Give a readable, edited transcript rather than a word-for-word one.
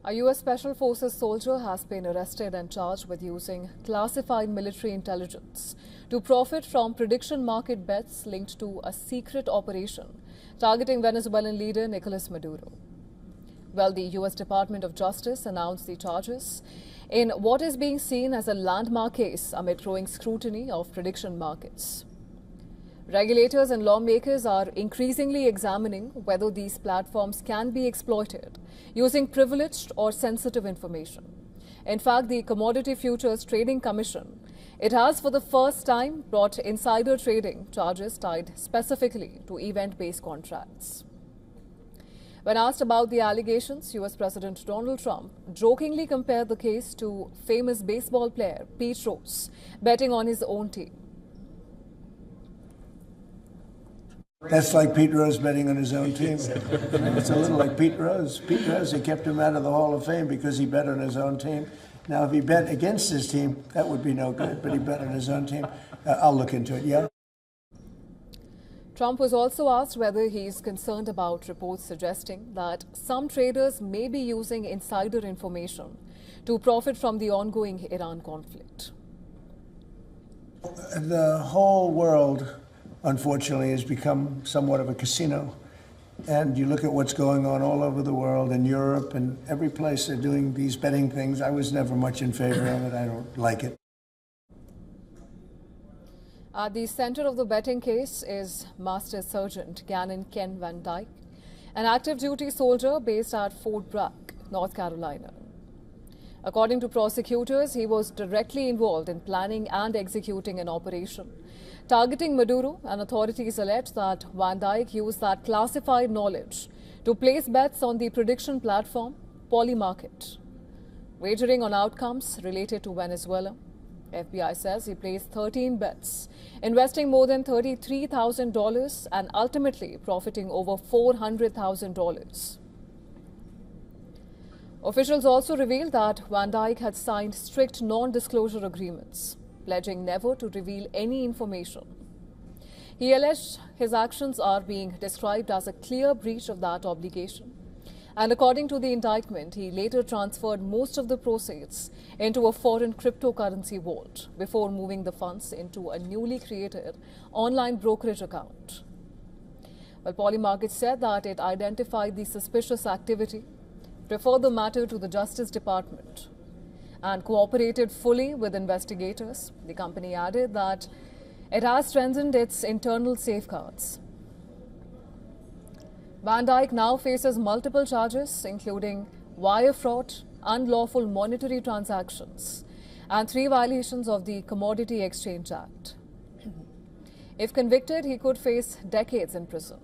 A U.S. Special Forces soldier has been arrested and charged with using classified military intelligence to profit from prediction market bets linked to a secret operation targeting Venezuelan leader Nicolas Maduro. Well, the U.S. Department of Justice announced the charges in what is being seen as a landmark case amid growing scrutiny of prediction markets. Regulators and lawmakers are increasingly examining whether these platforms can be exploited using privileged or sensitive information. In fact, the Commodity Futures Trading Commission, it has for the first time brought insider trading charges tied specifically to event-based contracts. When asked about the allegations, U.S. President Donald Trump jokingly compared the case to famous baseball player Pete Rose betting on his own team. That's like Pete Rose betting on his own team. It's a little like Pete Rose. Pete Rose, they kept him out of the Hall of Fame because he bet on his own team. Now, if he bet against his team, that would be no good, but he bet on his own team. I'll look into it, yeah. Trump was also asked whether he is concerned about reports suggesting that some traders may be using insider information to profit from the ongoing Iran conflict. The whole world, unfortunately, has become somewhat of a casino. And you look at what's going on all over the world, in Europe and every place they're doing these betting things. I was never much in favor of it. I don't like it. At the center of the betting case is Master Sergeant Gannon Ken Van Dyke, an active duty soldier based at Fort Bragg, North Carolina. According to prosecutors, he was directly involved in planning and executing an operation targeting Maduro, and authorities allege that Van Dyke used that classified knowledge to place bets on the prediction platform Polymarket, wagering on outcomes related to Venezuela. FBI says he placed 13 bets, investing more than $33,000 and ultimately profiting over $400,000. Officials also revealed that Van Dyke had signed strict non-disclosure agreements, pledging never to reveal any information. He alleged his actions are being described as a clear breach of that obligation. And according to the indictment, he later transferred most of the proceeds into a foreign cryptocurrency vault before moving the funds into a newly created online brokerage account. Well, Polymarket said that it identified the suspicious activity, referred the matter to the Justice Department, and cooperated fully with investigators. The company added that it has strengthened its internal safeguards. Van Dyke now faces multiple charges, including wire fraud, unlawful monetary transactions, and 3 violations of the Commodity Exchange Act. If convicted, he could face decades in prison.